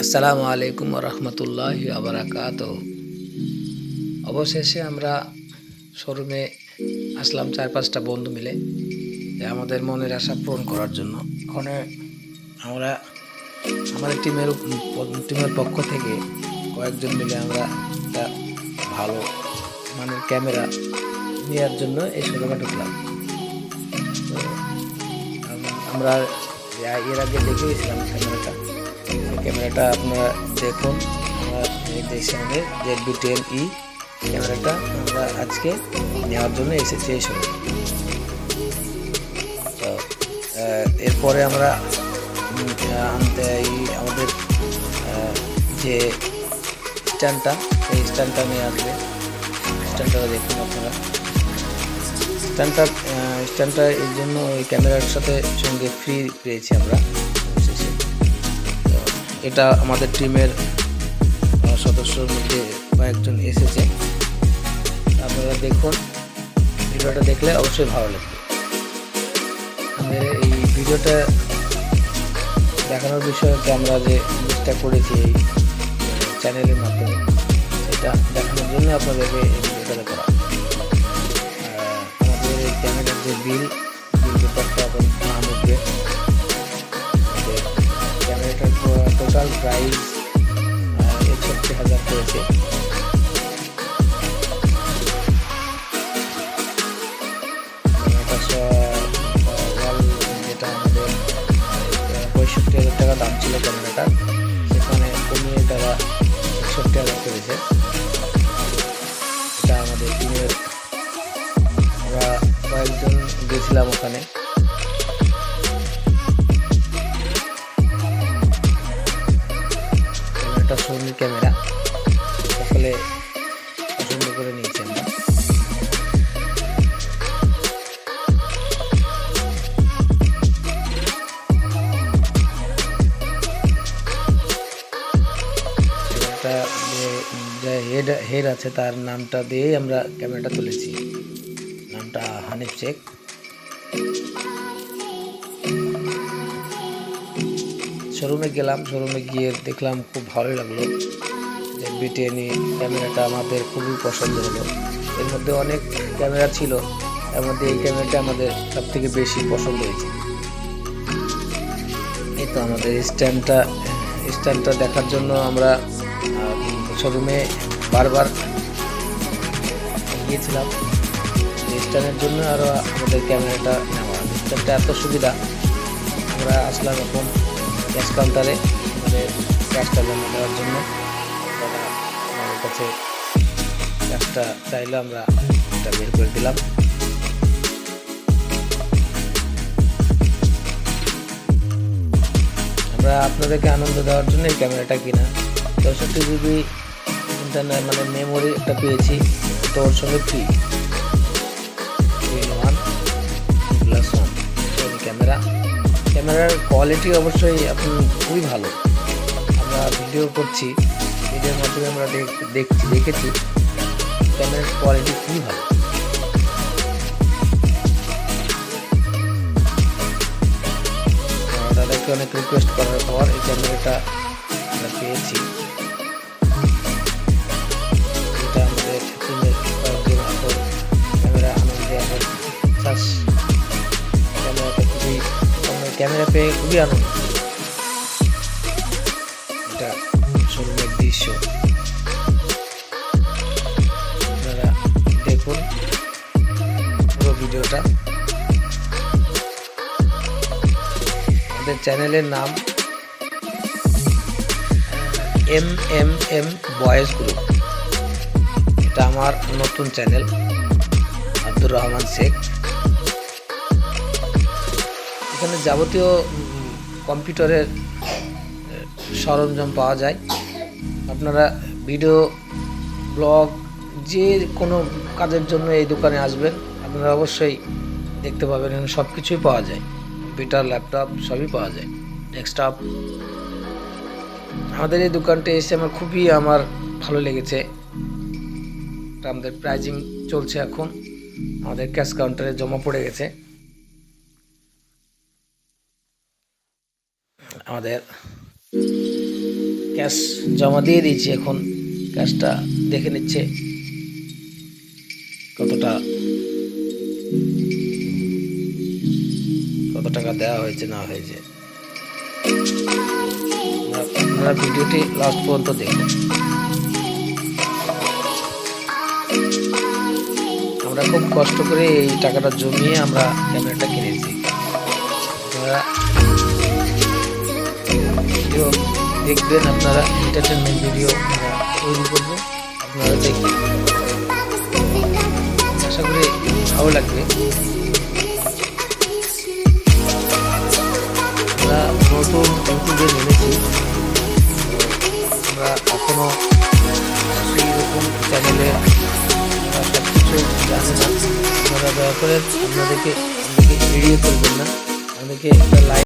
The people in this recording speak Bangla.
আসসালামু আলাইকুম রহমতুল্লাহি আবরাকাতুহু। অবশেষে আমরা শোরুমে আসলাম 4-5টা বন্ধু মিলে যে আমাদের মনের আশা পূরণ করার জন্য। ওখানে আমরা আমাদের টিমের পক্ষ থেকে কয়েকজন মিলে আমরা একটা ভালো মানের ক্যামেরা নেওয়ার জন্য এই শোরুমে ঢুকলাম। তো আমরা এর আগে দেখে গেছিলাম ক্যামেরাটা। সেই ক্যামেরাটা আপনারা দেখুন। আমরা এই সামনে ZV-10E ক্যামেরাটা আমরা আজকে নেওয়ার জন্য এসেছি এই সময়। তো এরপরে আমরা আমাদের যে স্ট্যান্ডটা, এই স্ট্যান্ডটা নিয়ে আসবে। স্ট্যান্ডটা দেখুন আপনারা। স্ট্যান্ডটা এর জন্য ওই ক্যামেরার সাথে সঙ্গে ফ্রি পেয়েছি আমরা শেষে। তো এটা আমাদের টিমের সদস্যর মধ্যে কয়েকজন এসেছে। আপনারা দেখুন, ভিডিওটা দেখলে অবশ্যই ভালো লাগবে। আমাদের এই ভিডিওটা দেখানোর বিষয় হচ্ছে আমরা যে চেষ্টা করেছি এই চ্যানেলের মাধ্যমে, এটা দেখানোর জন্য আপনাদেরকে এই ভিডিওটা করা। আমাদের এই ক্যামেরার যে বিল ব্যাপারটা এখন নাম উঠবে। ক্যামেরাটার টোটাল প্রাইস 61,000 করেছে। যেটা আমাদের 65,000 টাকা দাম ছিল ক্যামেরাটার, সেখানে কমিয়ে তারা 61,000 করেছে। এটা আমাদের টিমের আমরা কয়েকজন গেছিলাম ওখানে। ক্যামেরাটা সোনির ক্যামেরা, সকলে পছন্দ করে নিয়েছি আমরা। যে হেড আছে তার নামটা দিয়েই আমরা ক্যামেরাটা তুলেছি, নামটা হানিফ শেখ। শোরুমে গেলাম, শোরুমে গিয়ে দেখলাম খুব ভালো লাগলো। ZV-10E ক্যামেরাটা আমাদের খুবই পছন্দ হলো। এর মধ্যে অনেক ক্যামেরা ছিল, এর মধ্যে এই ক্যামেরাটা আমাদের সব থেকে বেশি পছন্দ হয়েছে। এই তো আমাদের স্ট্যান্ডটা দেখার জন্য আমরা শোরুমে বারবার গিয়েছিলাম। স্ট্যান্ডের জন্য আরও আমাদের ক্যামেরাটা নেওয়া। স্ট্যান্ডটা এত সুবিধা। আমরা আসলাম এখন ক্যাশ কাউন্টারে, আমাদের ক্যাশটা জমা দেওয়ার জন্য। তারা আমাদের কাছে ক্যাশটা চাইলে আমরা এটা বের করে দিলাম। আমরা আপনাদেরকে আনন্দ দেওয়ার জন্য এই ক্যামেরাটা কিনা। 64GB ইন্টারনেট মানে মেমোরি একটা পেয়েছি, তো ওর সঙ্গে ফ্রি 1+1 সোনি ক্যামেরার কোয়ালিটি অবশ্যই এখন খুবই ভালো। আমরা ভিডিও করছি, ভিডিওর মাধ্যমে আমরা দেখেছি ক্যামেরার কোয়ালিটি খুবই ভালো। তাদেরকে অনেক রিকোয়েস্ট করার পর এই ক্যামেরাটা আমরা পেয়েছি। এটা আমাদের টিমের কয়েকজন এখন ক্যামেরা আনন্দে এখন ক্যামেরা পেয়ে খুবই আনন্দ। এটা শোরুমের দৃশ্য, আপনারা দেখুন পুরো ভিডিওটা। আমাদের চ্যানেলের নাম MMM বয়েজ গ্রুপ। এটা আমার নতুন চ্যানেল, আব্দুর রহমান শেখ। এখানে যাবতীয় কম্পিউটারের সরঞ্জাম পাওয়া যায়। আপনারা ভিডিও ব্লগ যে কোনো কাজের জন্য এই দোকানে আসবেন, আপনারা অবশ্যই দেখতে পাবেন এখানে সব কিছুই পাওয়া যায়। কম্পিউটার, ল্যাপটপ সবই পাওয়া যায়, ডেস্কটপ। আমাদের এই দোকানটা এসে আমার ভালো লেগেছে। আমাদের প্রাইজিং চলছে এখন, আমাদের ক্যাশ কাউন্টারে জমা পড়ে গেছে। আমাদের ক্যাশ জমা দিয়ে দিয়েছি, এখন ক্যাশটা দেখে নিচ্ছে কত টাকা দেওয়া হয়েছে না হয়েছে। আপনারা ভিডিওটি লাস্ট পর্যন্ত দেখুন। আমরা খুব কষ্ট করে এই টাকাটা জমিয়ে আমরা ক্যামেরাটা কিনেছি। আপনারা ভিডিও দেখবেন, আপনারা এন্টারটেনমেন্ট ভিডিও আমরা তৈরি করবো, আপনারা দেখবেন, আশা করি ভালো লাগবে। আমরা নতুন ইউটিউবে নেমেছি, আমরা এখনো সেইরকম চ্যানেলে সব কিছু জানি না। আপনারা দয়া করে আমাদেরকে এড়িয়ে চলবেন না, আমাদেরকে একটা লাইক